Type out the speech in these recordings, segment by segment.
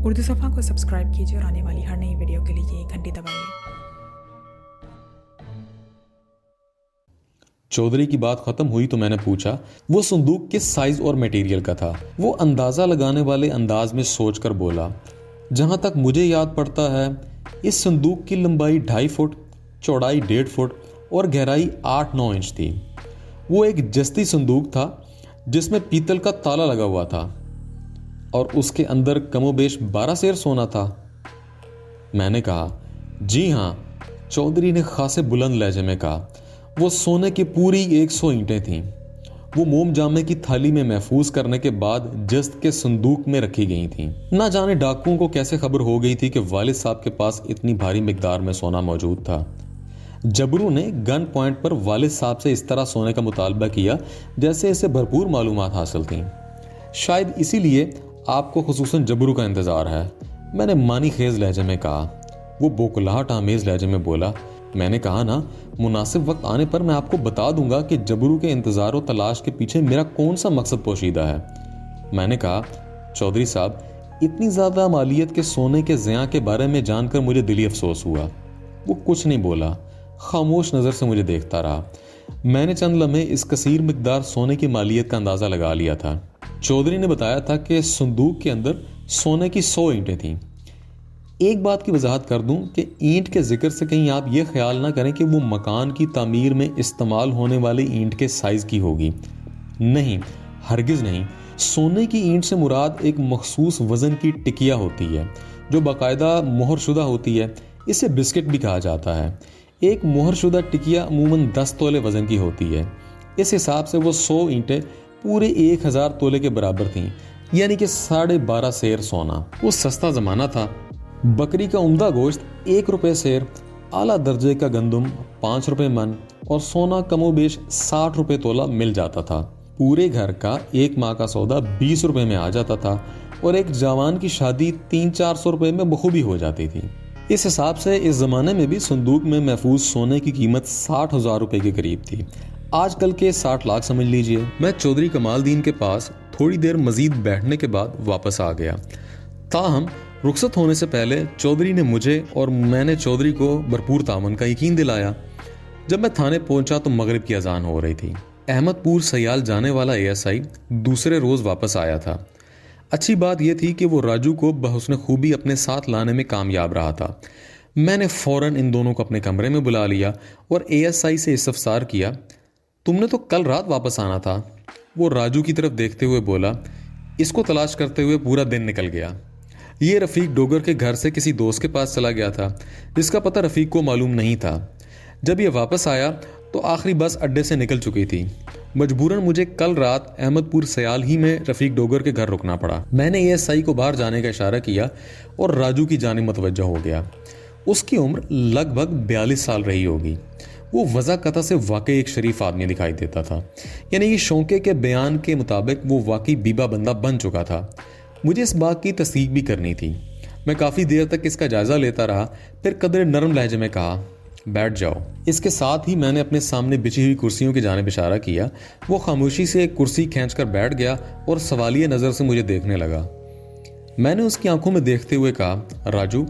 उर्दू सफ़ा को सब्सक्राइब कीजिए और आने वाली हर नई वीडियो के लिए घंटी दबाइए। चौधरी की बात खत्म हुई तो मैंने पूछा वो संदूक किस साइज और मटेरियल का था। वो अंदाज़ा लगाने वाले अंदाज में सोचकर बोला, जहाँ तक मुझे याद पड़ता है इस संदूक की लंबाई 2.5 फुट, चौड़ाई 1.5 फुट और गहराई 8-9 इंच थी। वो एक जस्ती संदूक था जिसमें पीतल का ताला लगा हुआ था और उसके अंदर कमोबेश 12 सेर सोना था। मैंने कहा, जी हाँ। चौधरी ने खासे बुलंद लहजे में कहा, वो सोने की पूरी 100 ईंटें थीं। वो मोम जामे की थाली में महफूज करने के बाद जस्त के संदूक में रखी गई थीं। ना जाने डाकुओं को कैसे खबर हो गई थी कि वालिद साहब के पास इतनी भारी मिकदार में सोना मौजूद था। जबरू ने गन पॉइंट पर वालिद साहब से इस तरह सोने का मुतालबा किया जैसे इसे भरपूर मालूमात हासिल थीं। शायद इसीलिए आपको खुसूसन जबरू का इंतज़ार है, मैंने मानी खेज लहजे में कहा। वो बोकलाहट आमेज लहजे में बोला, मैंने कहा ना, मुनासिब वक्त आने पर मैं आपको बता दूंगा कि जबरू के इंतज़ार और तलाश के पीछे मेरा कौन सा मकसद पोशीदा है। मैंने कहा, चौधरी साहब, इतनी ज़्यादा मालियत के सोने के ज़िया के बारे में जानकर मुझे दिली अफसोस हुआ। वो कुछ नहीं बोला, खामोश नज़र से मुझे देखता रहा। मैंने चंद लम्हे इस कसीर मिकदार सोने की मालियत का अंदाज़ा लगा लिया था। चौधरी ने बताया था कि संदूक के अंदर सोने की 100 ईंटें थीं। एक बात की वजाहत कर दूं कि ईंट के जिक्र से कहीं आप ये ख्याल ना करें कि वो मकान की तामीर में इस्तेमाल होने वाली ईंट के साइज़ की होगी। नहीं, हरगिज़ नहीं। सोने की ईंट से मुराद एक मखसूस वज़न की टिकिया होती है जो बाकायदा मोहरशुदा होती है। इसे बिस्किट भी कहा जाता है। एक मोहरशुदा टिकिया अमूमन 10 तोले वज़न की होती है। इस हिसाब से वो 100 ईंटें पूरे 1000 तोले के बराबर थीं, यानी कि 12.5 सेर सोना। वो सस्ता ज़माना था। बकरी का उम्दा गोश्त 1 रुपये सेर, आला दर्जे का गंदम 5 रुपये मन और सोना कमोबेश 60 रुपये तोला मिल जाता था। पूरे घर का एक माह का सौदा 20 रुपये में आ जाता था और एक जवान की शादी 300-400 रुपये में बखूबी हो जाती थी। इस हिसाब से इस ज़माने में भी संदूक में महफूज सोने की कीमत 60,000 रुपये के करीब थी। आजकल के 60 लाख समझ लीजिए। मैं चौधरी कमालदीन के पास थोड़ी देर मजीद बैठने के बाद वापस आ गया। ताहम रुखसत होने से पहले चौधरी ने मुझे और मैंने चौधरी को भरपूर तामन का यकीन दिलाया। जब मैं थाने पहुंचा तो मगरिब की अजान हो रही थी। अहमदपुर सयाल जाने वाला ASI दूसरे रोज़ वापस आया था। अच्छी बात यह थी कि वो राजू को बहुस्न खूबी अपने साथ लाने में कामयाब रहा था। मैंने फ़ौरन इन दोनों को अपने कमरे में बुला लिया और ASI से इस्तफसार किया, तुमने तो कल रात वापस आना था। वो राजू की तरफ देखते हुए बोला, इसको तलाश करते हुए पूरा दिन निकल गया। ये रफ़ीक डोगर के घर से किसी दोस्त के पास चला गया था जिसका पता रफ़ीक को मालूम नहीं था। जब ये वापस आया तो आखिरी बस अड्डे से निकल चुकी थी। मजबूरन मुझे कल रात अहमदपुर सयाल ही में रफ़ीक डोगर के घर रुकना पड़ा। मैंने ASI को बाहर जाने का इशारा किया और राजू की जानिब मुतवज्जह हो गया। उसकी उम्र लगभग 42 साल रही होगी। वो वज़ाक़ता से वाकई एक शरीफ आदमी दिखाई देता था, यानी कि शौके के बयान के मुताबिक वो वाकई बीबा बंदा बन चुका था। मुझे इस बात की तस्दीक भी करनी थी। मैं काफ़ी देर तक इसका जायज़ा लेता रहा, फिर कदर नरम लहजे में कहा, बैठ जाओ। इसके साथ ही मैंने अपने सामने बिछी हुई कुर्सियों की जानिब इशारा किया। वो खामोशी से एक कुर्सी खींचकर बैठ गया और सवालिया नज़र से मुझे देखने लगा। मैंने उसकी आंखों में देखते हुए कहा, राजू,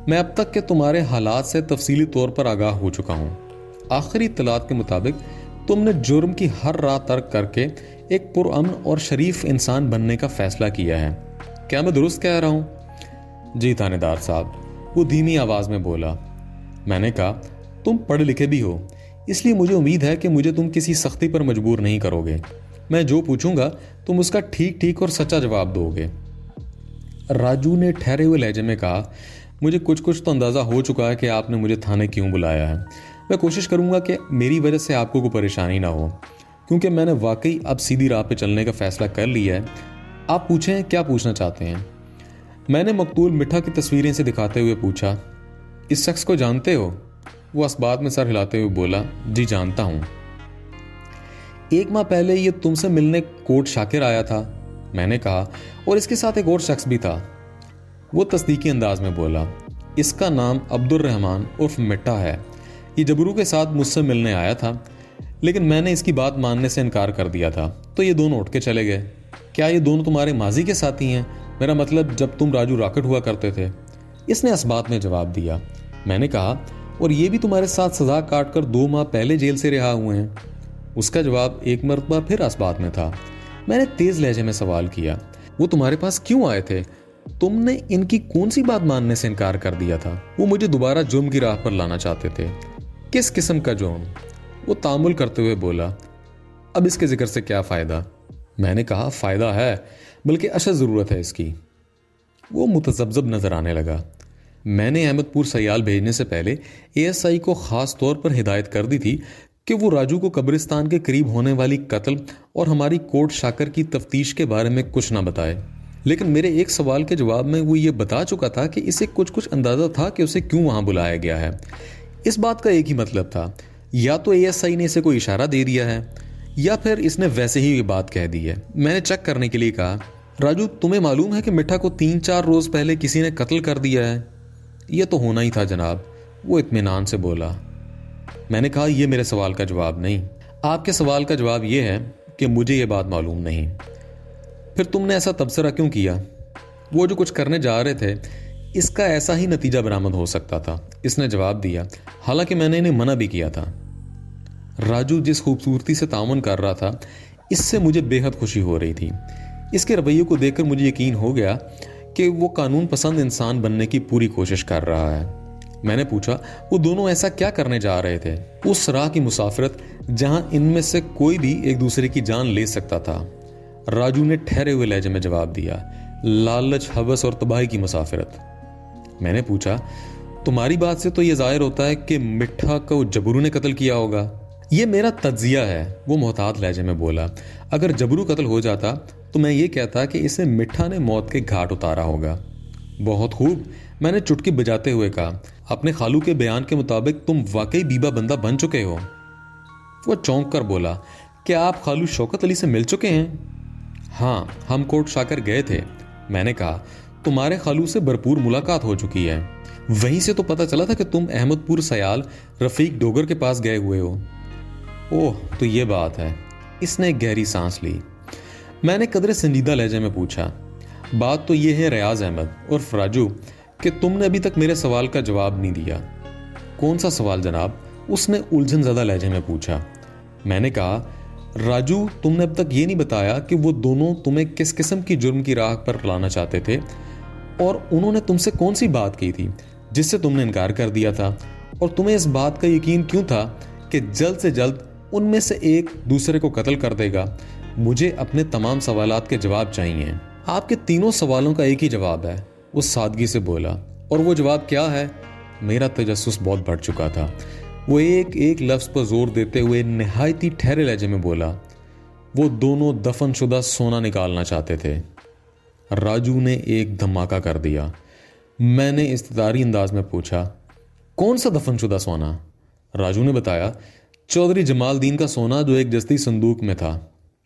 मैं अब तक के तुम्हारे हालात से तफसीली तौर पर आगाह हो चुका हूँ। आखिरी इत्तलात के मुताबिक तुमने जुर्म की हर राह तर्क करके एक पुरअमन और शरीफ इंसान बनने का फ़ैसला किया है। क्या मैं दुरुस्त कह रहा हूँ? जी थानेदार साहब, वो धीमी आवाज़ में बोला। मैंने कहा, तुम पढ़े लिखे भी हो, इसलिए मुझे उम्मीद है कि मुझे तुम किसी सख्ती पर मजबूर नहीं करोगे। मैं जो पूछूंगा तुम उसका ठीक ठीक और सच्चा जवाब दोगे। राजू ने ठहरे हुए लहजे में कहा, मुझे कुछ कुछ तो अंदाज़ा हो चुका है कि आपने मुझे थाने क्यों बुलाया है। मैं कोशिश करूंगा कि मेरी वजह से आपको कोई परेशानी ना हो, क्योंकि मैंने वाकई अब सीधी राह पे चलने का फ़ैसला कर लिया है। आप पूछें, क्या पूछना चाहते हैं? मैंने मकतूल मिठा की तस्वीरें से दिखाते हुए पूछा, इस शख्स को जानते हो? वो असबात में सर हिलाते हुए बोला, जी जानता हूँ। 1 माह पहले ये तुमसे मिलने कोट शाकिर आया था, मैंने कहा, और इसके साथ एक और शख्स भी था। वो तस्दीकी अंदाज में बोला, इसका नाम अब्दुर्रहमान उर्फ मिठा है। ये जबरू के साथ मुझसे मिलने आया था, लेकिन मैंने इसकी बात मानने से इनकार कर दिया था, तो ये दोनों उठ के चले गए। क्या ये दोनों तुम्हारे माजी के साथी हैं? میرا مطلب جب تم راجو راکٹ ہوا کرتے تھے۔ اس نے اسبات میں جواب دیا۔ میں نے کہا اور یہ بھی تمہارے ساتھ سزا کاٹ کر 2 ماہ پہلے جیل سے رہا ہوئے ہیں۔ اس کا جواب ایک مرتبہ پھر اسبات میں تھا۔ میں نے تیز لہجے میں سوال کیا، وہ تمہارے پاس کیوں آئے تھے؟ تم نے ان کی کون سی بات ماننے سے انکار کر دیا تھا؟ وہ مجھے دوبارہ جرم کی راہ پر لانا چاہتے تھے۔ کس قسم کا جرم؟ وہ تامل کرتے ہوئے بولا۔ اب اس کے ذکر سے کیا فائدہ؟ میں نے کہا فائدہ ہے، بلکہ اشد ضرورت ہے اس کی۔ وہ متذبذب نظر آنے لگا۔ میں نے احمد پور سیال بھیجنے سے پہلے ASI کو خاص طور پر ہدایت کر دی تھی کہ وہ راجو کو قبرستان کے قریب ہونے والی قتل اور ہماری کوٹ شاکر کی تفتیش کے بارے میں کچھ نہ بتائے، لیکن میرے ایک سوال کے جواب میں وہ یہ بتا چکا تھا کہ اسے کچھ اندازہ تھا کہ اسے کیوں وہاں بلایا گیا ہے۔ اس بات کا ایک ہی مطلب تھا، یا تو ASI نے اسے کوئی اشارہ دے دیا ہے یا پھر اس نے ویسے ہی یہ بات کہہ دی ہے۔ میں نے چیک کرنے کے لیے کہا، راجو تمہیں معلوم ہے کہ مٹھا کو 3-4 روز پہلے کسی نے قتل کر دیا ہے؟ یہ تو ہونا ہی تھا جناب، وہ اطمینان سے بولا۔ میں نے کہا یہ میرے سوال کا جواب نہیں، آپ کے سوال کا جواب یہ ہے کہ مجھے یہ بات معلوم نہیں۔ پھر تم نے ایسا تبصرہ کیوں کیا؟ وہ جو کچھ کرنے جا رہے تھے اس کا ایسا ہی نتیجہ برآمد ہو سکتا تھا، اس نے جواب دیا، حالانکہ میں نے انہیں منع بھی کیا تھا۔ راجو جس خوبصورتی سے تعاون کر رہا تھا اس سے مجھے بے حد خوشی ہو رہی تھی۔ اس کے رویے کو دیکھ کر مجھے یقین ہو گیا کہ وہ قانون پسند انسان بننے کی پوری کوشش کر رہا ہے۔ میں نے پوچھا وہ دونوں ایسا کیا کرنے جا رہے تھے؟ اس راہ کی مسافرت جہاں ان میں سے کوئی بھی ایک دوسرے کی جان لے سکتا تھا۔ راجو نے ٹھہرے ہوئے لہجے میں جواب دیا، لالچ، ہوس اور تباہی کی مسافرت۔ میں نے پوچھا تمہاری بات سے تو یہ ظاہر ہوتا ہے کہ مٹھا کو جبرو نے قتل کیا ہوگا۔ یہ میرا تجزیہ ہے، وہ محتاط لہجے میں بولا۔ اگر جبرو قتل ہو جاتا تو میں یہ کہتا کہ اسے مٹھا نے موت کے گھاٹ اتارا ہوگا۔ بہت خوب، میں نے چٹکی بجاتے ہوئے کہا، اپنے خالو کے بیان کے مطابق تم واقعی بیبا بندہ بن چکے ہو۔ وہ چونک کر بولا، کیا آپ خالو شوکت علی سے مل چکے ہیں؟ ہاں، ہم کوٹ شاکر گئے تھے۔ میں نے کہا تمہارے خالو سے بھرپور ملاقات ہو چکی ہے، وہیں سے تو پتہ چلا تھا کہ تم احمد پور سیال رفیق ڈوگر کے پاس گئے ہوئے ہو۔ اوہ تو یہ بات ہے۔ اس نے ایک گہری سانس لی۔ میں نے قدرے سنجیدہ لہجے میں پوچھا، بات تو یہ ہے ریاض احمد اور راجو کہ تم نے ابھی تک میرے سوال کا جواب نہیں دیا۔ کون سا سوال جناب؟ اس نے الجھن زدہ لہجے میں پوچھا۔ میں نے کہا راجو تم نے اب تک یہ نہیں بتایا کہ وہ دونوں تمہیں کس قسم کی جرم کی راہ پر لانا چاہتے تھے، اور انہوں نے تم سے کون سی بات کی تھی جس سے تم نے انکار کر دیا تھا، اور تمہیں اس بات کا یقین کیوں تھا کہ جلد سے جلد ان میں سے ایک دوسرے کو قتل کر دے گا؟ مجھے اپنے تمام سوالات کے جواب چاہیے۔ آپ کے تینوں سوالوں کا ایک ہی جواب ہے، وہ سادگی سے بولا۔ اور وہ جواب کیا ہے؟ میرا تجسس بہت بڑھ چکا تھا۔ وہ ایک ایک لفظ پر زور دیتے ہوئے نہایت ہی ٹھہرے لہجے میں بولا، وہ دونوں دفن شدہ سونا نکالنا چاہتے تھے۔ راجو نے ایک دھماکہ کر دیا۔ میں نے استداری انداز میں پوچھا، کون سا دفن شدہ سونا؟ راجو نے بتایا، چودھری جمال دین کا سونا جو ایک جستی صندوق میں تھا۔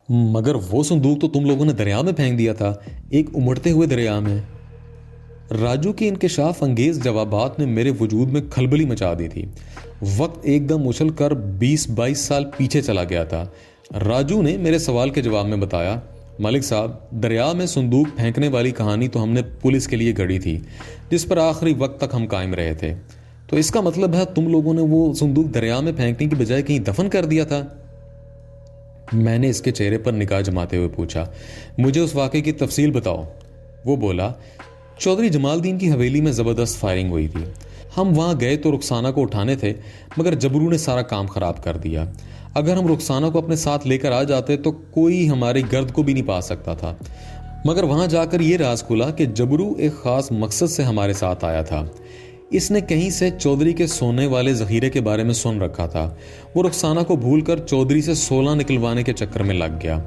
مگر وہ صندوق تو تم لوگوں نے دریا میں پھینک دیا تھا، ایک امڑتے ہوئے دریا میں۔ راجو کے انکشاف انگیز جوابات نے میرے وجود میں کھلبلی مچا دی تھی۔ وقت ایک دم اچھل کر 20-22 سال پیچھے چلا گیا تھا۔ راجو نے میرے سوال کے جواب میں بتایا، ملک صاحب دریا میں صندوق پھینکنے والی کہانی تو ہم نے پولیس کے لیے گھڑی تھی، جس پر آخری وقت تک ہم قائم رہے تھے۔ تو اس کا مطلب ہے تم لوگوں نے وہ صندوق دریا میں پھینکنے کی بجائے کہیں دفن کر دیا تھا؟ میں نے اس کے چہرے پر نگاہ جماتے ہوئے پوچھا، مجھے اس واقعے کی تفصیل بتاؤ۔ وہ بولا، چودھری جمال دین کی حویلی میں زبردست فائرنگ ہوئی تھی۔ ہم وہاں گئے تو رخسانہ کو اٹھانے تھے، مگر جبرو نے سارا کام خراب کر دیا۔ اگر ہم رخسانہ کو اپنے ساتھ لے کر آ جاتے تو کوئی ہماری گرد کو بھی نہیں پا سکتا تھا، مگر وہاں جا کر یہ راز کھلا کہ جبرو ایک خاص مقصد سے ہمارے ساتھ آیا تھا۔ اس نے کہیں سے چودھری کے سونے والے ذخیرے کے بارے میں سن رکھا تھا۔ وہ رخسانہ کو بھول کر چودھری سے 16 نکلوانے کے چکر میں لگ گیا۔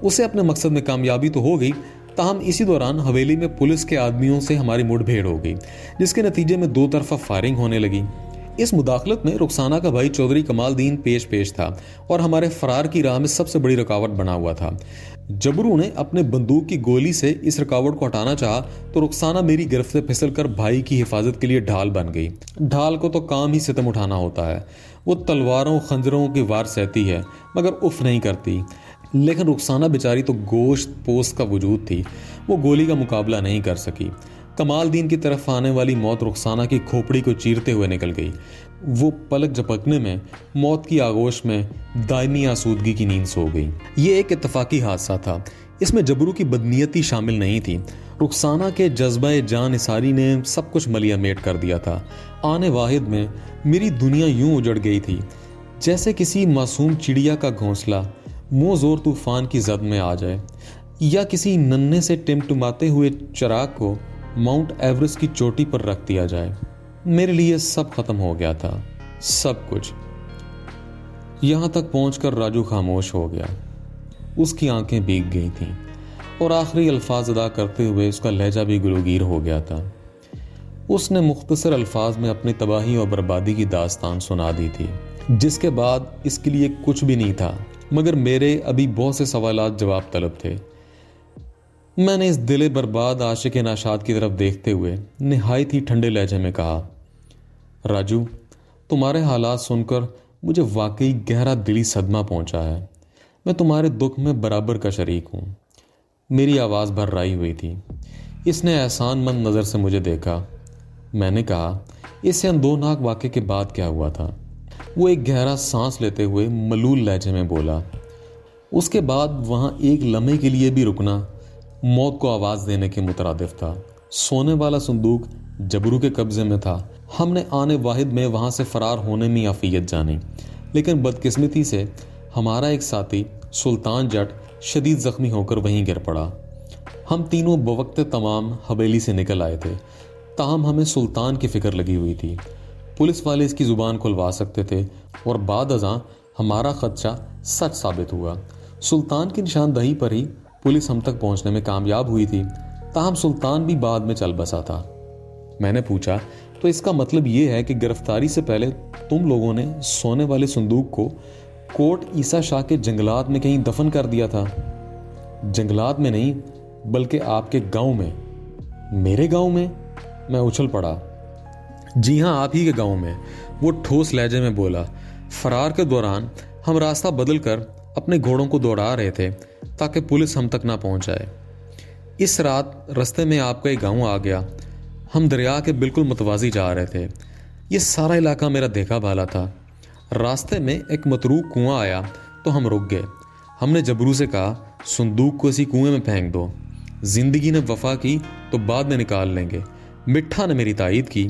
اسے اپنے مقصد میں کامیابی تو ہو گئی، تاہم اسی دوران حویلی میں پولیس کے آدمیوں سے ہماری مڑ بھیڑ ہو گئی، جس کے نتیجے میں 2 طرفہ فائرنگ ہونے لگی۔ اس مداخلت میں رخسانہ کا بھائی چودھری کمال دین پیش تھا اور ہمارے فرار کی راہ میں سب سے بڑی رکاوٹ بنا ہوا تھا۔ جبرو نے اپنے بندوق کی گولی سے اس رکاوٹ کو ہٹانا چاہا تو رخسانہ میری گرفت سے پھسل کر بھائی کی حفاظت کے لیے ڈھال بن گئی۔ ڈھال کو تو کام ہی ستم اٹھانا ہوتا ہے، وہ تلواروں خنجروں کی وار سہتی ہے مگر اف نہیں کرتی۔ लेकिन रुखसाना बेचारी तो गोश्त पोस्त का वजूद थी, वो गोली का मुकाबला नहीं कर सकी। कमालदीन की तरफ आने वाली मौत रुखसाना की खोपड़ी को चीरते हुए निकल गई। वो पलक झपकने में मौत की आगोश में दायमी आसूदगी की नींद सो गई। ये एक इत्तफाकी हादसा था, इसमें जबरू की बदनीयती शामिल नहीं थी। रुखसाना के जज्बा जान निसारी ने सब कुछ मलिया मेट कर दिया था। आने वाहिद में मेरी दुनिया यूं उजड़ गई थी जैसे किसी मासूम चिड़िया का घोंसला मुँह जोर तूफान की जद में आ जाए, या किसी नन्हे से टिमटिमाते हुए चिराग को माउंट एवरेस्ट की चोटी पर रख दिया जाए। मेरे लिए सब खत्म हो गया था, सब कुछ। यहां तक पहुंचकर राजू खामोश हो गया। उसकी आंखें भीग गई थीं और आखिरी अल्फाज अदा करते हुए उसका लहजा भी गुलूगीर हो गया था। उसने मुख्तसर अल्फाज में अपनी तबाही और बर्बादी की दास्तान सुना दी थी, जिसके बाद इसके लिए कुछ भी नहीं था मगर मेरे अभी बहुत से सवालात जवाब तलब थे। मैंने इस दिले बर्बाद आशिक नाशाद की तरफ देखते हुए निहायत ही ठंडे लहजे में कहा, राजू, तुम्हारे हालात सुनकर मुझे वाकई गहरा दिली सदमा पहुंचा है। मैं तुम्हारे दुख में बराबर का शरीक हूं। मेरी आवाज़ भर्राई हुई थी। इसने एहसानमंद नज़र से मुझे देखा। मैंने कहा, इससे अनदोनाक वाक़े के बाद क्या हुआ था? वो एक गहरा सांस लेते हुए मलूल लहजे में बोला, उसके बाद वहाँ एक लम्हे के लिए भी रुकना मौत को आवाज़ देने के मुतरादिफ था। सोने वाला संदूक जबरू के कब्जे में था। हमने आने वाहिद में वहाँ से फ़रार होने में आफियत जानी, लेकिन बदकिस्मती से हमारा एक साथी सुल्तान जट शदीद ज़ख्मी होकर वहीं गिर पड़ा। हम तीनों बवक्त तमाम हवेली से निकल आए थे, ताहम हमें सुल्तान की फ़िक्र लगी हुई थी। पुलिस वाले इसकी ज़ुबान खुलवा सकते थे और बाद अज़ां हमारा ख़दशा सच साबित हुआ। सुल्तान की निशानदही पर ही पुलिस हम तक पहुंचने में कामयाब हुई थी, ताहम सुल्तान भी बाद में चल बसा था। मैंने पूछा, तो इसका मतलब ये है कि गिरफ्तारी से पहले तुम लोगों ने सोने वाले संदूक को कोट ईसा शाह के जंगलात में कहीं दफन कर दिया था? जंगलात में नहीं, बल्कि आपके गांव में। मेरे गांव में? मैं उछल पड़ा। जी हाँ, आप ही के गांव में, वो ठोस लहजे में बोला। फरार के दौरान हम रास्ता बदल कर अपने घोड़ों को दौड़ा रहे थे ताकि पुलिस हम तक ना पहुंच जाए। इस रात रास्ते में आपका एक गांव आ गया। हम दरिया के बिल्कुल मतवाजी जा रहे थे। ये सारा इलाका मेरा देखा भाला था। रास्ते में एक मतरूक कुआं आया तो हम रुक गए। हमने जबरू से कहा, संदूक को इसी कुएं में फेंक दो। जिंदगी ने वफा की तो बाद में निकाल लेंगे। मिठा ने मेरी तायीद की।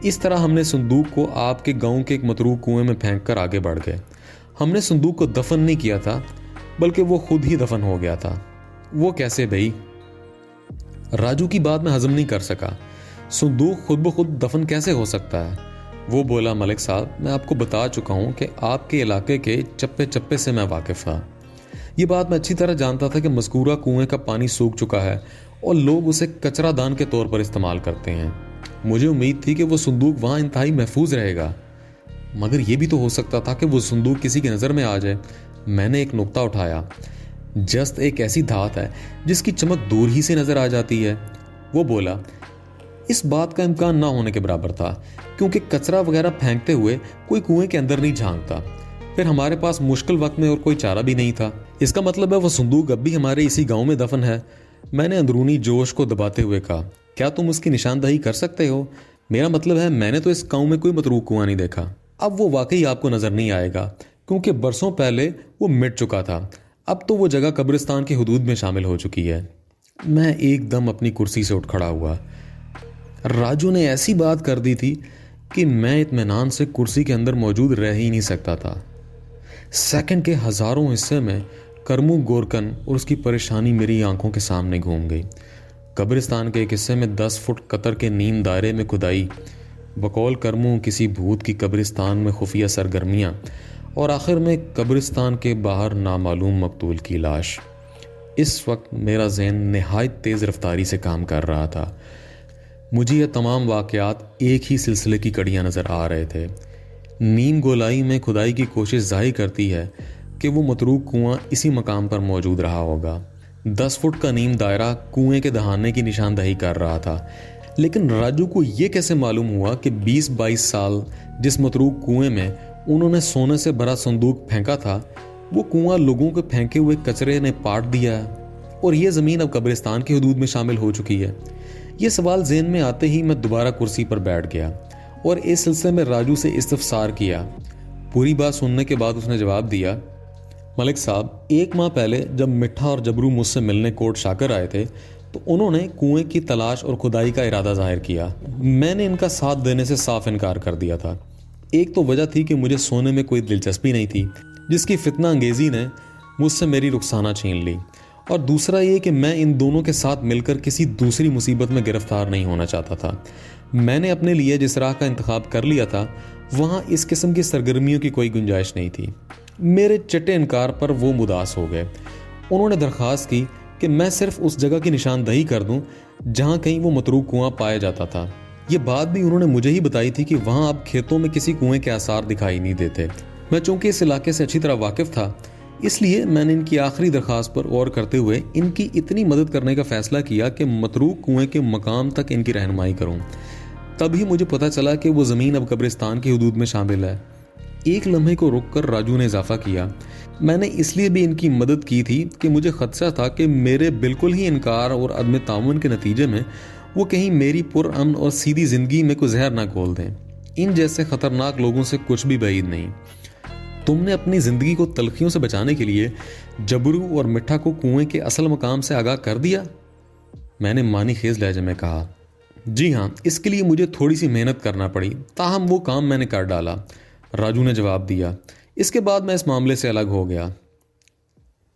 इस तरह हमने संदूक को आपके गांव के एक मतरूक कुएं में फेंक कर आगे बढ़ गए। हमने संदूक को दफन नहीं किया था, बल्कि वो खुद ही दफन हो गया था। वो कैसे भाई? राजू की बात में हजम नहीं कर सका। संदूक खुद ब खुद दफन कैसे हो सकता है? वो बोला, मलिक साहब, मैं आपको बता चुका हूं कि आपके इलाके के चप्पे चप्पे से मैं वाकिफ था। ये बात मैं अच्छी तरह जानता था कि मज़कूरा कुएं का पानी सूख चुका है और लोग उसे कचरा दान के तौर पर इस्तेमाल करते हैं। मुझे उम्मीद थी कि वो संदूक वहाँ इंतहाई महफूज रहेगा, मगर यह भी तो हो सकता था कि वो संदूक किसी की नज़र में आ जाए। मैंने एक नुक्ता उठाया। जस्त एक ऐसी धात है जिसकी चमक दूर ही से नज़र आ जाती है। वो बोला, इस बात का इम्कान ना होने के बराबर था, क्योंकि कचरा वगैरह फेंकते हुए कोई कुएं के अंदर नहीं झांकता। फिर हमारे पास मुश्किल वक्त में और कोई चारा भी नहीं था। इसका मतलब है वो संदूक अब भी हमारे इसी गांव में दफन है। मैंने अंदरूनी जोश को दबाते हुए कहा, क्या तुम उसकी निशानदही कर सकते हो? मेरा मतलब है, मैंने तो इस गांव में कोई मतरूक कुआं नहीं देखा। अब वो वाकई आपको नजर नहीं आएगा, क्योंकि बरसों पहले वो मिट चुका था। अब तो वो जगह कब्रिस्तान की हुदूद में शामिल हो चुकी है। मैं एकदम अपनी कुर्सी से उठ खड़ा हुआ। राजू ने ऐसी बात कर दी थी कि मैं इत्मीनान से कुर्सी के अंदर मौजूद रह ही नहीं सकता था। सेकंड के हजारों हिस्से में करमू गोरकन और उसकी परेशानी मेरी आंखों के सामने घूम गई। कब्रिस्तान के एक हिस्से में 10 फुट कतर के नीम दायरे में खुदाई, बकौल करमू किसी भूत की कब्रिस्तान में खुफिया सरगर्मियाँ, और आखिर में कब्रिस्तान के बाहर नामालूम मकतूल की लाश। इस वक्त मेरा ज़हन नहायत तेज़ रफ्तारी से काम कर रहा था। मुझे ये तमाम वाक़यात एक ही सिलसिले की कड़ियाँ नज़र आ रहे थे। नीम गोलाई में खुदाई की कोशिश ज़ाहिर करती है कि वो मतरूक कुआं इसी मकाम पर मौजूद रहा होगा। 10 फुट का नीम दायरा कुएं के दहाने की निशानदही कर रहा था, लेकिन राजू को ये कैसे मालूम हुआ कि 20-22 साल जिस मतरूक कुएं में उन्होंने सोने से भरा संदूक फेंका था, वो कुआं लोगों के फेंके हुए कचरे ने पाट दिया है और ये ज़मीन अब कब्रिस्तान की हदूद में शामिल हो चुकी है। ये सवाल ज़हन में आते ही मैं दोबारा कुर्सी पर बैठ गया और इस सिलसिले में राजू से इस्तफसार किया। पूरी बात सुनने के बाद उसने जवाब दिया, मलिक साहब, 1 माह पहले जब मिठा और जबरू मुझसे मिलने कोट शाकर आए थे तो उन्होंने कुएं की तलाश और खुदाई का इरादा जाहिर किया। मैंने इनका साथ देने से साफ इनकार कर दिया था। एक तो वजह थी कि मुझे सोने में कोई दिलचस्पी नहीं थी, जिसकी फितना अंगेज़ी ने मुझसे मेरी रुखसाना छीन ली, और दूसरा ये कि मैं इन दोनों के साथ मिलकर किसी दूसरी मुसीबत में गिरफ्तार नहीं होना चाहता था। मैंने अपने लिए जिस राह का इंतखाब कर लिया था वहाँ इस किस्म की सरगर्मियों की कोई गुंजाइश नहीं थी। मेरे चटे इनकार पर वो मुदास हो गए। उन्होंने दरख्वास्त की कि मैं सिर्फ उस जगह की निशानदही कर दूं जहां कहीं वो मतरूक कुआं पाया जाता था। ये बात भी उन्होंने मुझे ही बताई थी कि वहां अब खेतों में किसी कुएं के आसार दिखाई नहीं देते। मैं चूंकि इस इलाके से अच्छी तरह वाकिफ था, इसलिए मैंने इनकी आखिरी दरख्वास्त पर गौर करते हुए इनकी इतनी मदद करने का फैसला किया कि मतरूक कुएं के मकाम तक इनकी रहनुमाई करूं। तभी मुझे पता चला कि वो ज़मीन अब कब्रिस्तान की हदूद में शामिल है। एक लम्हे को रुककर राजू ने इजाफा किया, मैंने इसलिए भी इनकी मदद की थी कि मुझे खदशा था कि मेरे बिल्कुल ही इनकार और अदम ताउन के नतीजे में वो कहीं मेरी पुरअमन और सीधी ज़िंदगी में कोई जहर ना घोल दें। इन जैसे ख़तरनाक लोगों से कुछ भी بعید नहीं। तुमने अपनी ज़िंदगी को तलखियों से बचाने के लिए जबरू और मिठा को कुएं के असल मकाम से आगाह कर दिया? मैंने मानी खेज लहजे में कहा, जी हाँ, इसके लिए मुझे थोड़ी सी मेहनत करना पड़ी, ताहम वो काम मैंने कर डाला, राजू ने जवाब दिया। इसके बाद मैं इस मामले से अलग हो गया।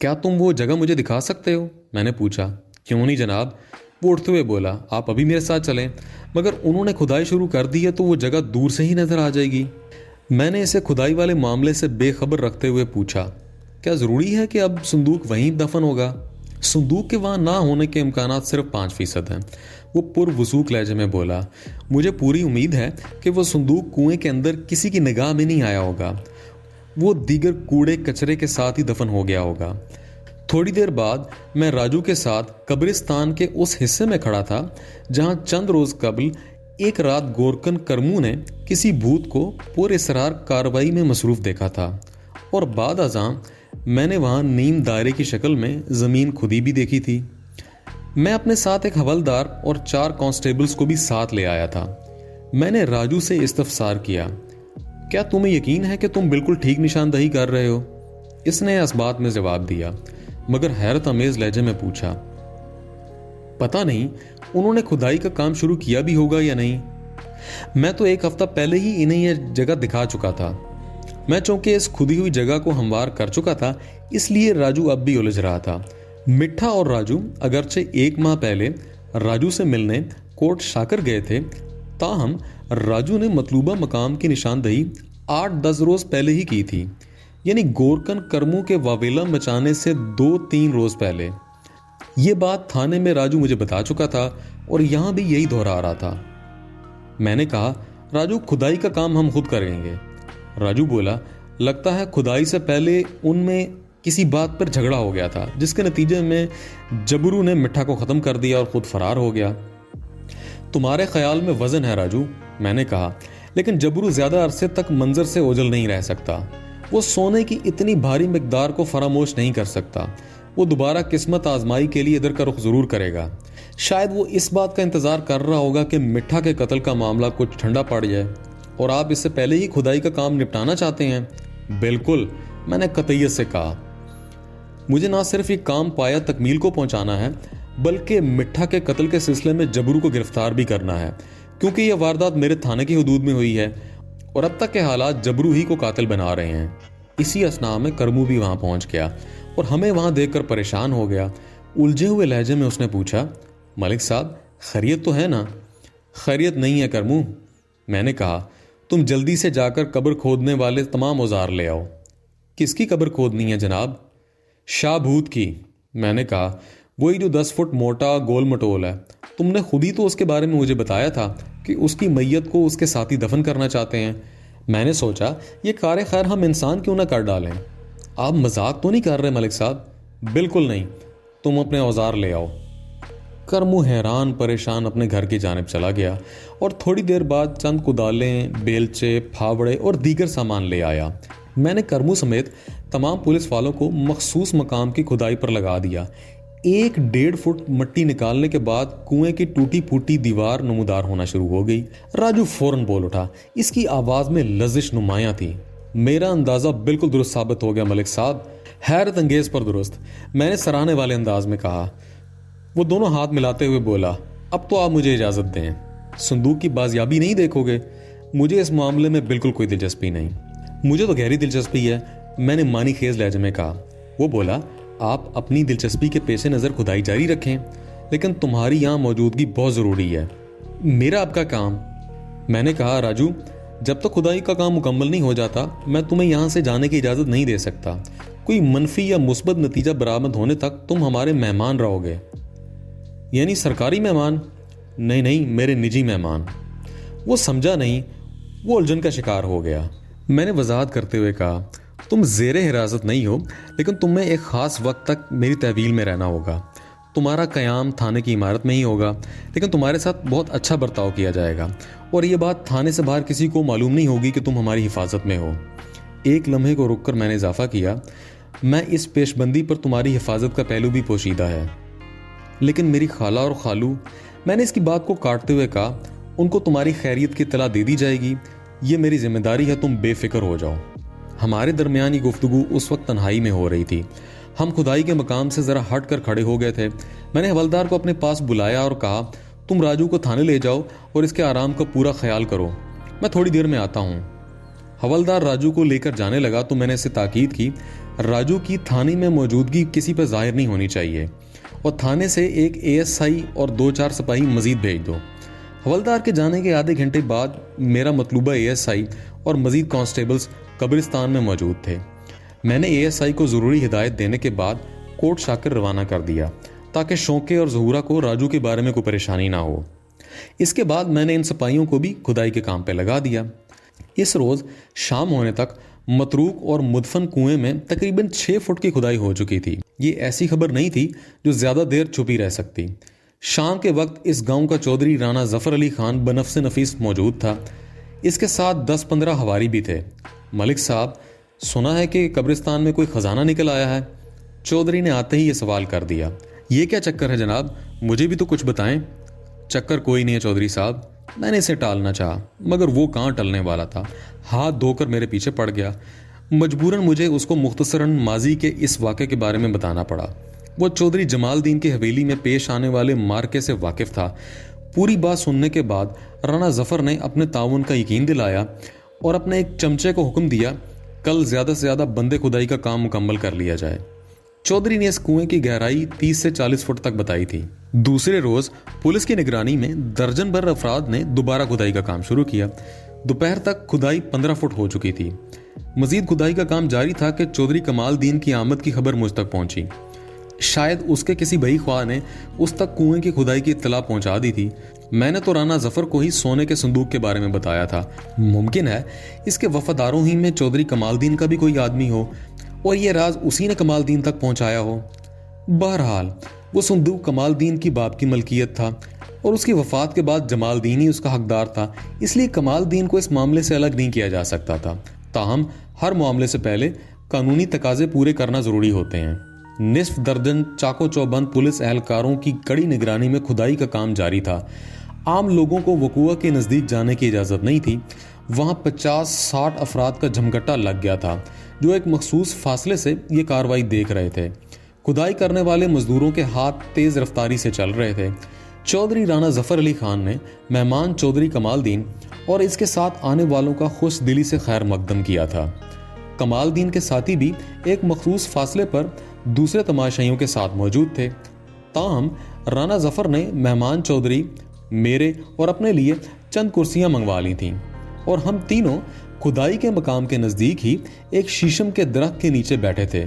क्या तुम वो जगह मुझे दिखा सकते हो? मैंने पूछा। क्यों नहीं जनाब, वो उठते हुए बोला, आप अभी मेरे साथ चलें, मगर उन्होंने खुदाई शुरू कर दी है तो वो जगह दूर से ही नजर आ जाएगी। मैंने इसे खुदाई वाले मामले से बेखबर रखते हुए पूछा, क्या ज़रूरी है कि अब संदूक वहीं दफन होगा? संदूक के वहाँ ना होने के इम्कानात सिर्फ 5% हैं, वो पुरवसूक लहजे में बोला। मुझे पूरी उम्मीद है कि वो संदूक कुएं के अंदर किसी की निगाह में नहीं आया होगा, वो दीगर कूड़े कचरे के साथ ही दफन हो गया होगा। थोड़ी देर बाद मैं राजू के साथ कब्रिस्तान के उस हिस्से में खड़ा था जहां चंद रोज कबल एक रात गोरकन करमू ने किसी भूत को पुरअसरार कार्रवाई में मसरूफ देखा था, और बाद अज़ां मैंने वहां नीम दायरे की शक्ल में ज़मीन खुदी भी देखी थी। मैं अपने साथ एक हवलदार और 4 कांस्टेबल्स को भी साथ ले आया था। मैंने राजू से इस्तफसार किया, क्या तुम्हें यकीन है कि तुम बिल्कुल ठीक निशानदही कर रहे हो? इसने इस बात में जवाब दिया, मगर हैरत अमेज लहजे में पूछा, पता नहीं उन्होंने खुदाई का काम शुरू किया भी होगा या नहीं। मैं तो 1 हफ्ता पहले ही इन्हें यह जगह दिखा चुका था। मैं चूंकि इस खुदी हुई जगह को हमवार कर चुका था, इसलिए राजू अब भी उलझ रहा था। मिठा और राजू अगरचे 1 माह पहले राजू से मिलने कोट शाकर गए थे, ताहम राजू ने मतलूबा मकाम की निशानदही 8-10 रोज पहले ही की थी, यानी गोरकन करमू के वावेला मचाने से 2-3 रोज पहले। ये बात थाने में राजू मुझे बता चुका था और यहां भी यही दोहरा रहा था। मैंने कहा, राजू खुदाई का काम हम खुद करेंगे। राजू बोला, लगता है खुदाई से पहले उनमें किसी बात पर झगड़ा हो गया था, जिसके नतीजे में जबरू ने मिठा को ख़त्म कर दिया और खुद फरार हो गया। तुम्हारे ख्याल में वजन है राजू, मैंने कहा, लेकिन जबरू ज़्यादा अरसे तक मंजर से ओझल नहीं रह सकता। वो सोने की इतनी भारी मिकदार को फरामोश नहीं कर सकता। वो दोबारा किस्मत आजमाई के लिए इधर का रुख ज़रूर करेगा। शायद वो इस बात का इंतज़ार कर रहा होगा कि मिठा के कत्ल का मामला कुछ ठंडा पड़ जाए और आप इससे पहले ही खुदाई का काम निपटाना चाहते हैं। बिल्कुल, मैंने कतईयत से कहा। मुझे ना सिर्फ ये काम पाया तकमील को पहुंचाना है, बल्कि मिठा के कत्ल के सिलसिले में जबरू को गिरफ्तार भी करना है, क्योंकि यह वारदात मेरे थाने की हदूद में हुई है और अब तक के हालात जबरू ही को कातिल बना रहे हैं। इसी असना में करमू भी वहां पहुंच गया और हमें वहां देखकर परेशान हो गया। उलझे हुए लहजे में उसने पूछा, मलिक साहब, खैरियत तो है ना? खैरियत नहीं है करमू, मैंने कहा। तुम जल्दी से जाकर कब्र खोदने वाले तमाम औजार ले आओ। किसकी कब्र खोदनी है जनाब? शाहभूत की, मैंने कहा। वही जो 10 फुट मोटा गोल मटोल है। तुमने खुद ही तो उसके बारे में मुझे बताया था कि उसकी मैयत को उसके साथ ही दफन करना चाहते हैं। मैंने सोचा ये कार खैर हम इंसान क्यों ना कर डालें। आप मजाक तो नहीं कर रहे मलिक साहब? बिल्कुल नहीं, तुम अपने औजार ले आओ। करमू हैरान परेशान अपने घर की जानिब चला गया और थोड़ी देर बाद चंद कुदालें, बेलचे, फावड़े और दीगर सामान ले आया। मैंने करमू समेत تمام پولیس والوں کو مخصوص مقام کی کھدائی پر لگا دیا۔ 1.5 فٹ مٹی نکالنے کے بعد کنویں کی ٹوٹی پھوٹی دیوار نمودار ہونا شروع ہو گئی۔ راجو فوراً بول اٹھا، اس کی آواز میں لرزش نمایاں تھی۔ میرا اندازہ بالکل درست ثابت ہو گیا ملک صاحب، حیرت انگیز پر درست، میں نے سراہنے والے انداز میں کہا۔ وہ دونوں ہاتھ ملاتے ہوئے بولا، اب تو آپ مجھے اجازت دیں، صندوق کی بازیابی نہیں دیکھو گے؟ مجھے اس معاملے میں بالکل کوئی دلچسپی نہیں۔ مجھے تو گہری دلچسپی ہے، میں نے معنی خیز لہجے میں کہا۔ وہ بولا، آپ اپنی دلچسپی کے پیش نظر کھدائی جاری رکھیں، لیکن تمہاری یہاں موجودگی بہت ضروری ہے۔ میرا آپ کا کام؟ میں نے کہا، راجو، جب تک کھدائی کا کام مکمل نہیں ہو جاتا میں تمہیں یہاں سے جانے کی اجازت نہیں دے سکتا۔ کوئی منفی یا مثبت نتیجہ برآمد ہونے تک تم ہمارے مہمان رہو گے۔ یعنی سرکاری مہمان؟ نہیں، میرے نجی مہمان۔ وہ سمجھا نہیں، وہ الجھن کا شکار ہو گیا۔ میں نے وضاحت کرتے ہوئے کہا، تم زیر حراست نہیں ہو، لیکن تمہیں ایک خاص وقت تک میری تحویل میں رہنا ہوگا۔ تمہارا قیام تھانے کی عمارت میں ہی ہوگا، لیکن تمہارے ساتھ بہت اچھا برتاؤ کیا جائے گا، اور یہ بات تھانے سے باہر کسی کو معلوم نہیں ہوگی کہ تم ہماری حفاظت میں ہو۔ ایک لمحے کو رک کر میں نے اضافہ کیا، میں اس پیش بندی پر تمہاری حفاظت کا پہلو بھی پوشیدہ ہے۔ لیکن میری خالہ اور خالو، میں نے اس کی بات کو کاٹتے ہوئے کہا، ان کو تمہاری خیریت کی اطلاع دے دی جائے گی، یہ میری ذمہ داری ہے، تم بے فکر ہو جاؤ۔ ہمارے درمیان یہ گفتگو اس وقت تنہائی میں ہو رہی تھی۔ ہم کھدائی کے مقام سے ذرا ہٹ کر کھڑے ہو گئے تھے۔ میں نے حوالدار کو اپنے پاس بلایا اور کہا، تم راجو کو تھانے لے جاؤ اور اس کے آرام کا پورا خیال کرو، میں تھوڑی دیر میں آتا ہوں۔ حوالدار راجو کو لے کر جانے لگا تو میں نے اسے تاکید کی، راجو کی تھانے میں موجودگی کسی پر ظاہر نہیں ہونی چاہیے، اور تھانے سے ایک ASI اور 2-4 سپاہی مزید بھیج دو۔ حوالدار کے جانے کے آدھے گھنٹے بعد میرا مطلوبہ ASI اور مزید کانسٹیبلز قبرستان میں موجود تھے۔ میں نے ASI کو ضروری ہدایت دینے کے بعد کوٹ شاکر روانہ کر دیا تاکہ شوقے اور ظہورہ کو راجو کے بارے میں کوئی پریشانی نہ ہو۔ اس کے بعد میں نے ان سپاہیوں کو بھی کھدائی کے کام پہ لگا دیا۔ اس روز شام ہونے تک متروک اور مدفن کنویں میں تقریباً 6 فٹ کی کھدائی ہو چکی تھی۔ یہ ایسی خبر نہیں تھی جو زیادہ دیر چھپی رہ سکتی۔ شام کے وقت اس گاؤں کا چودھری رانا ظفر علی خان بنفس نفیس موجود تھا۔ اس کے ساتھ 10-15 ہواری بھی تھے۔ ملک صاحب، سنا ہے کہ قبرستان میں کوئی خزانہ نکل آیا ہے؟ چودھری نے آتے ہی یہ سوال کر دیا۔ یہ کیا چکر ہے جناب، مجھے بھی تو کچھ بتائیں۔ چکر کوئی نہیں ہے چودھری صاحب، میں نے اسے ٹالنا چاہا مگر وہ کہاں ٹلنے والا تھا، ہاتھ دھو کر میرے پیچھے پڑ گیا۔ مجبوراً مجھے اس کو مختصراً ماضی کے اس واقعے کے بارے میں بتانا پڑا۔ وہ چودھری جمال دین کی حویلی میں پیش آنے والے مارکے سے واقف تھا۔ پوری بات سننے کے بعد رانا ظفر نے اپنے تعاون کا یقین دلایا اور اپنے ایک چمچے کو حکم دیا، کل زیادہ سے زیادہ بندے کھدائی کا کام مکمل کر لیا جائے۔ چودھری نے اس کنویں کی گہرائی 30 سے 40 فٹ تک بتائی تھی۔ دوسرے روز پولیس کی نگرانی میں درجن بھر افراد نے دوبارہ کھدائی کا کام شروع کیا۔ دوپہر تک کھدائی 15 فٹ ہو چکی تھی۔ مزید کھدائی کا کام جاری تھا کہ چودھری کمال دین کی آمد کی خبر مجھ تک پہنچی۔ شاید اس کے کسی بھائی خواہ نے اس تک کنویں کی کھدائی کی اطلاع پہنچا دی تھی۔ میں نے تو رانا ظفر کو ہی سونے کے صندوق کے بارے میں بتایا تھا۔ ممکن ہے اس کے وفاداروں ہی میں چودھری کمال دین کا بھی کوئی آدمی ہو اور یہ راز اسی نے کمال دین تک پہنچایا ہو۔ بہرحال وہ صندوق کمال دین کی باپ کی ملکیت تھا اور اس کی وفات کے بعد جمال دین ہی اس کا حقدار تھا، اس لیے کمال دین کو اس معاملے سے الگ نہیں کیا جا سکتا تھا۔ تاہم ہر معاملے سے پہلے قانونی تقاضے پورے کرنا ضروری ہوتے ہیں۔ نصف درجن چاکو چوبند پولیس اہلکاروں کی کڑی نگرانی میں کھدائی کا کام جاری تھا۔ عام لوگوں کو وقوع کے نزدیک جانے کی اجازت نہیں تھی۔ وہاں 50-60 افراد کا جھمگٹا لگ گیا تھا جو ایک مخصوص فاصلے سے یہ کارروائی دیکھ رہے تھے۔ کھدائی کرنے والے مزدوروں کے ہاتھ تیز رفتاری سے چل رہے تھے۔ چودھری رانا ظفر علی خان نے مہمان چودھری کمال دین اور اس کے ساتھ آنے والوں کا خوش دلی سے خیر مقدم کیا تھا۔ کمال دین کے ساتھی بھی ایک مخصوص فاصلے پر دوسرے تماشائیوں کے ساتھ موجود تھے۔ تاہم رانا ظفر نے مہمان چودھری، میرے اور اپنے لیے چند کرسیاں منگوا لی تھیں اور ہم تینوں کھدائی کے مقام کے نزدیک ہی ایک شیشم کے درخت کے نیچے بیٹھے تھے۔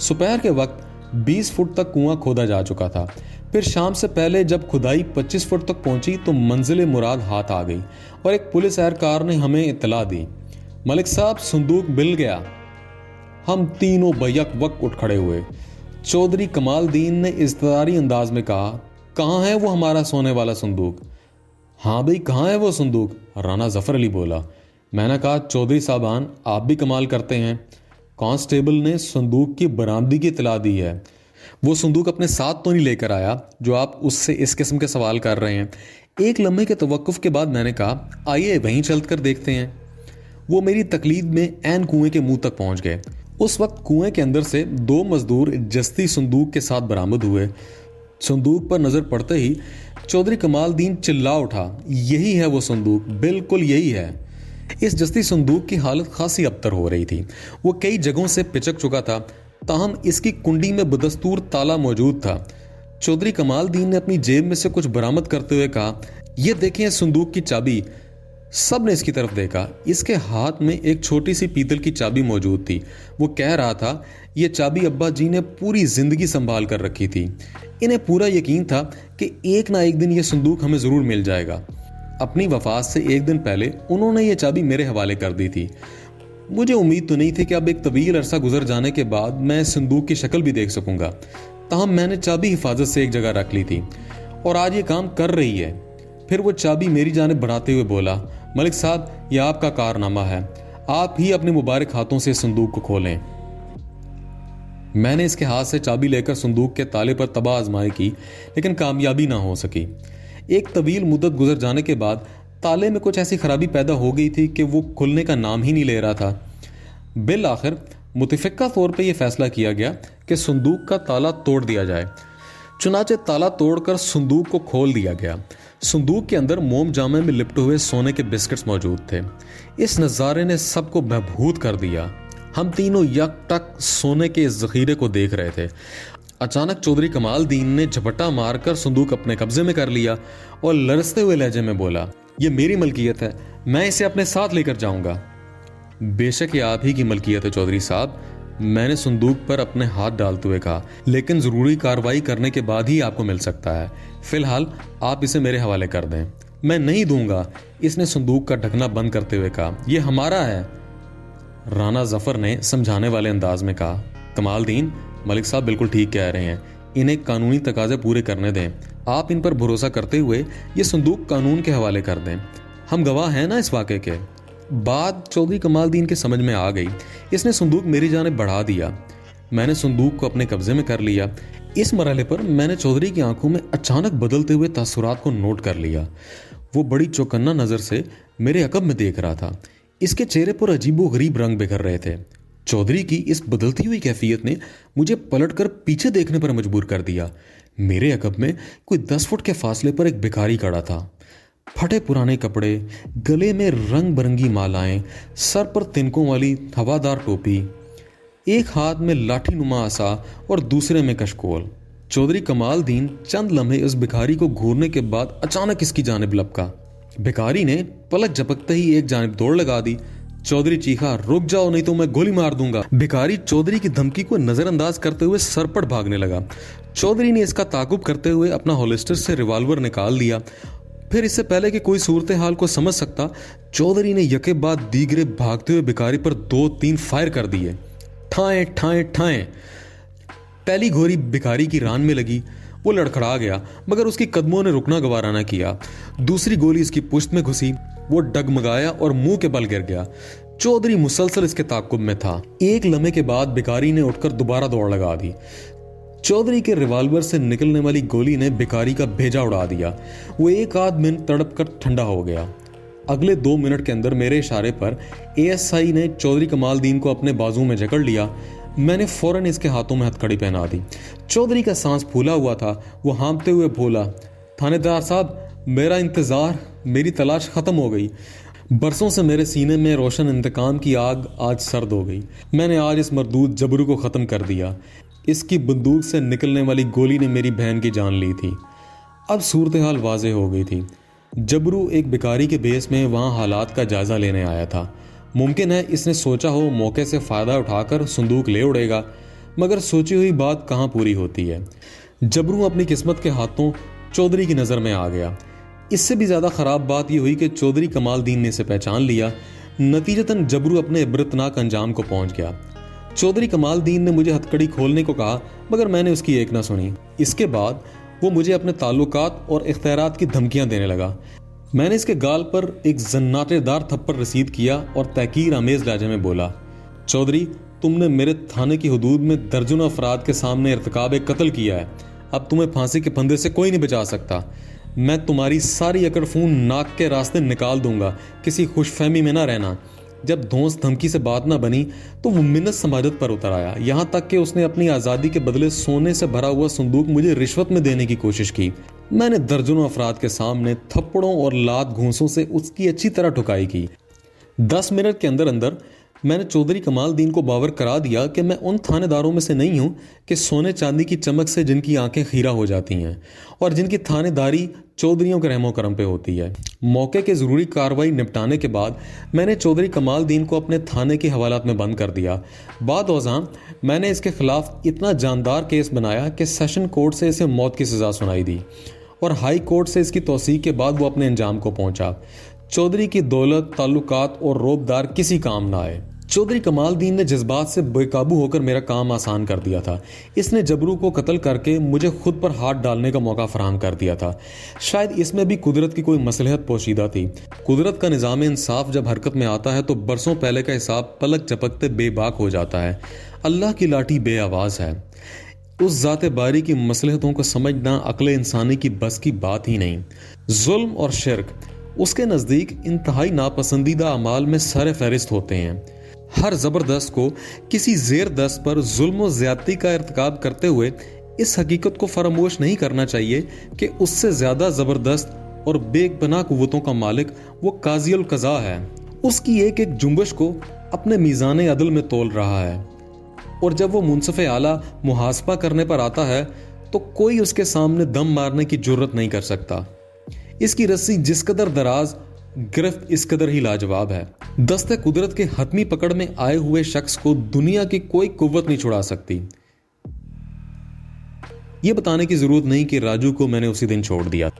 دوپہر کے وقت 20 فٹ تک کنواں کھودا جا چکا تھا۔ پھر شام سے پہلے جب کھدائی 25 فٹ تک پہنچی تو منزل مراد ہاتھ آ گئی اور ایک پولیس اہلکار نے ہمیں اطلاع دی، ملک صاحب صندوق مل گیا۔ ہم تینوں بیک وقت اٹھ کھڑے ہوئے۔ چودھری کمال دین نے اضطراری انداز میں کہا، کہاں ہے وہ ہمارا سونے والا صندوق؟ ہاں بھئی، کہاں ہے وہ صندوق؟ رانا ظفر علی بولا۔ میں نے کہا، چودھری صاحبان آپ بھی کمال کرتے ہیں، कांस्टेबल ने संदूक की बरामदगी की इतला दी है। वो संदूक अपने साथ तो नहीं लेकर आया जो आप उससे इस किस्म के सवाल कर रहे हैं। एक लम्हे के तवक्कुफ के बाद मैंने कहा, आइए वहीं चल कर देखते हैं। वो मेरी तकलीद में ऐन कुएं के मुंह तक पहुंच गए। उस वक्त कुएं के अंदर से 2 मजदूर जस्ती संदूक के साथ बरामद हुए। संदूक पर नजर पड़ते ही चौधरी कमालदीन चिल्ला उठा, यही है वो संदूक, बिल्कुल यही है। इस जस्ती संदूक की हालत खासी अबतर हो रही थी। वो कई जगहों से पिचक चुका था, ताहम इसकी कुंडी में बदस्तूर ताला मौजूद था। चौधरी कमालदीन ने अपनी जेब में से कुछ बरामद करते हुए कहा, यह देखें संदूक की चाबी। सब ने इसकी तरफ देखा। इसके हाथ में एक छोटी सी पीतल की चाबी मौजूद थी। वो कह रहा था, यह चाबी अब्बा जी ने पूरी जिंदगी संभाल कर रखी थी। इन्हें पूरा यकीन था कि एक ना एक दिन यह संदूक हमें जरूर मिल जाएगा। अपनी वफात से एक दिन पहले उन्होंने ये चाबी मेरे हवाले कर दी थी। मुझे उम्मीद तो नहीं थी कि अब एक तवील अरसा गुजर जाने के बाद मैं संदूक की शक्ल भी देख सकूंगा, ताहम मैंने चाबी हिफाजत से एक जगह रख ली थी और आज ये काम कर रही है। फिर वो चाबी मेरी जानिब बढ़ाते हुए बोला, मलिक साहब, यह आपका कारनामा है, आप ही अपने मुबारक हाथों से संदूक को खोलें। मैंने इसके हाथ से चाबी लेकर संदूक के ताले पर तबाह आजमाई की, लेकिन कामयाबी ना हो सकी। एक तवील मुद्दत गुजर जाने के बाद ताले में कुछ ऐसी खराबी पैदा हो गई थी कि वो खुलने का नाम ही नहीं ले रहा था। बिल आखिर मुतफिका तौर पे ये फैसला किया गया कि संदूक का ताला तोड़ दिया जाए। चुनाचे ताला तोड़कर संदूक को खोल दिया गया। संदूक के अंदर मोम जामे में लिपटे हुए सोने के बिस्किट्स मौजूद थे। इस नज़ारे ने सबको बहबूद कर दिया। हम तीनों यकटक सोने के इस जखीरे को देख रहे थे। अचानक चौधरी कमालदीन ने झपट्टा मारकर संदूक अपने कब्जे में कर लिया और लरसते हुए लहजे में बोला, यह मेरी मलकियत है, मैं इसे अपने साथ लेकर जाऊंगा। बेशक ये आप ही की मलकियत है चौधरी साहब, मैंने संदूक पर अपने हाथ डालते हुए कहा, लेकिन जरूरी कार्रवाई करने के बाद ही आपको मिल सकता है। फिलहाल आप इसे मेरे हवाले कर दें। मैं नहीं दूंगा, इसने संदूक का ढकना बंद करते हुए कहा, यह हमारा है। राना जफर ने समझाने वाले अंदाज में कहा, कमालदीन, मलिक साहब बिल्कुल ठीक कह रहे हैं, इन्हें कानूनी तकाजे पूरे करने दें। आप इन पर भरोसा करते हुए ये संदूक कानून के हवाले कर दें। हम गवाह हैं ना इस वाक़े के। बात चौधरी कमालदीन के समझ में आ गई। इसने संदूक मेरी जानिब बढ़ा दिया। मैंने संदूक को अपने कब्जे में कर लिया। इस मरहले पर मैंने चौधरी की आंखों में अचानक बदलते हुए तासुरात को नोट कर लिया। वो बड़ी चौकन्ना नज़र से मेरे अकब में देख रहा था। इसके चेहरे पर अजीबो गरीब रंग बिखर रहे थे। चौधरी की इस बदलती हुई कैफियत ने मुझे पलटकर पीछे देखने पर मजबूर कर दिया। मेरे अकब में कोई 10 फुट के फासले पर एक भिखारी खड़ा था। फटे पुराने कपड़े, गले में रंग बिरंगी मालाएं, सर पर तिनकों वाली हवादार टोपी, एक हाथ में लाठी नुमा आसा और दूसरे में कशकोल। चौधरी कमालदीन चंद लम्हे उस भिखारी को घूरने के बाद अचानक इसकी जानिब लपका। भिखारी ने पलक झपकते ही एक जानिब दौड़ लगा दी। चौधरी चीखा, रुक जाओ नहीं तो मैं गोली मार दूंगा। भिखारी चौधरी की धमकी को नजरअंदाज करते हुए सरपट भागने लगा। चौधरी ने इसका ताकुब करते हुए अपना होलिस्टर से रिवॉल्वर निकाल लिया। फिर इससे पहले कि कोई सूरत हाल को समझ सकता, चौधरी ने यके बाद दीगरे भागते हुए भिखारी पर 2-3 फायर कर दिए। ठाएं ठाएं ठाएं। पहली गोली भिखारी की रान में लगी। वो लड़खड़ा गया, मगर उसकी कदमों ने रुकना गवारा न किया। दूसरी गोली इसकी पुश्त में घुसी। वो डगमगाया और मुंह के बल गिर गया। चौधरी मुसलसल इसके ताकुब में था। एक लम्हे के बाद भिखारी ने उठकर दोबारा दौड़ लगा दी। चौधरी के रिवॉल्वर से निकलने वाली गोली ने भिखारी का भेजा उड़ा दिया। वो एक आध मिनट तड़प कर ठंडा हो गया। अगले 2 मिनट के अंदर मेरे इशारे पर एएसआई ने चौधरी कमालदीन को अपने बाजू में जकड़ लिया। मैंने फौरन इसके हाथों में हथकड़ी पहना दी। चौधरी का सांस फूला हुआ था। वो हाँफते हुए बोला, थानेदार साहब, मेरा इंतजार, मेरी तलाश खत्म हो गई। बरसों से मेरे सीने में रोशन इंतकाम की आग आज सर्द हो गई। मैंने आज इस मरदूद जबरू को ख़त्म कर दिया। इसकी बंदूक से निकलने वाली गोली ने मेरी बहन की जान ली थी। अब सूरत हाल वाज़ेह हो गई थी। जबरू एक भिखारी के बेस में वहाँ हालात का जायज़ा लेने आया था। मुमकिन है इसने सोचा हो मौके से फ़ायदा उठाकर संदूक ले उड़ेगा, मगर सोची हुई बात कहाँ पूरी होती है। जबरू अपनी किस्मत के हाथों चौधरी की नज़र में आ गया। इससे भी ज़्यादा ख़राब बात यह हुई कि चौधरी कमालदीन ने इसे पहचान लिया। नतीजतन जबरू अपने इबरतनाक अंजाम को पहुँच गया। चौधरी कमालदीन ने मुझे हथकड़ी खोलने को कहा, मगर मैंने उसकी एक ना सुनी। इसके बाद वो मुझे अपने ताल्लुकात और इख्तियारात की धमकियां देने लगा। मैंने इसके गाल पर एक जन्नाटेदार थप्पड़ रसीद किया और तहकीर आमेज लहजे में बोला, चौधरी, तुम ने मेरे थाने की हदूद में दर्जनों अफराद के सामने इर्तिकाब कत्ल किया है। अब तुम्हें फांसी के फंदे से कोई नहीं बचा सकता। मैं तुम्हारी सारी अकड़ फ़ोन नाक के रास्ते निकाल दूंगा, किसी खुशफहमी में ना रहना। जब धौंस धमकी से बात ना बनी तो वो मिन्नत समाजत पर उतर आया, यहाँ तक कि उसने अपनी आज़ादी के बदले सोने से भरा हुआ संदूक मुझे रिश्वत में देने की कोशिश की। मैंने दर्जनों अफराद के सामने थप्पड़ों और लात घूंसों से उसकी अच्छी तरह ठुकाई की। 10 मिनट के अंदर अंदर मैंने चौधरी कमाल दीन को बावर करा दिया कि मैं उन थानेदारों में से नहीं हूं कि सोने चांदी की चमक से जिनकी आंखें खीरा हो जाती हैं और जिनकी थानेदारी चौधरियों के रहमो करम पे होती है। मौके के ज़रूरी कार्रवाई निपटाने के बाद मैंने चौधरी कमाल दीन को अपने थाने के हवालात में बंद कर दिया। बाद औज़ां मैंने इसके खिलाफ इतना जानदार केस बनाया कि सेशन कोर्ट से इसे मौत की सज़ा सुनाई दी और हाई कोर्ट से इसकी तौसीक के बाद वो अपने अंजाम को पहुंचा। चौधरी की दौलत, ताल्लुकात और रोबदार किसी काम ना आए। चौधरी कमाल दीन ने जज्बात से बेकाबू होकर मेरा काम आसान कर दिया था। इसने जबरू को कत्ल करके मुझे खुद पर हाथ डालने का मौका फराहम कर दिया था। शायद इसमें भी कुदरत की कोई मसलहत पोशीदा थी। कुदरत का निज़ाम इंसाफ जब हरकत में आता है तो बरसों पहले का हिसाब पलक झपकते बेबाक हो जाता है। अल्लाह की लाठी बे आवाज़ है। उस ज़ाते बारी की मसलहतों को समझना अक्ल इंसानी की बस की बात ही नहीं। जुल्म और शिर्क उसके नज़दीक इंतहाई नापसंदीदा अमाल में सर फहरिस्त होते हैं। हर ज़बरदस्त को किसी ज़ेर दस्त पर जुल्म व ज़्यादती का इर्तिकाब करते हुए इस हकीकत को फरामोश नहीं करना चाहिए कि उससे ज़्यादा ज़बरदस्त और बेपनाह कुव्वतों का मालिक वो काज़ियुल क़ज़ा है। उसकी एक एक जुम्बश को अपने मीज़ान अदल में तोल रहा है और जब वो मुनसिफ़े आला मुहासबा करने पर आता है तो कोई उसके सामने दम मारने की जुर्रत नहीं कर सकता। इसकी रस्सी जिस कदर दराज, गिरफ्त इस कदर ही लाजवाब है। दस्ते कुदरत के हतमी पकड़ में आए हुए शख्स को दुनिया की कोई कुव्वत नहीं छुड़ा सकती। ये बताने की जरूरत नहीं कि राजू को मैंने उसी दिन छोड़ दिया।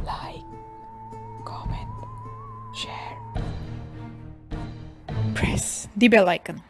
Like, comment, share, press the bell icon.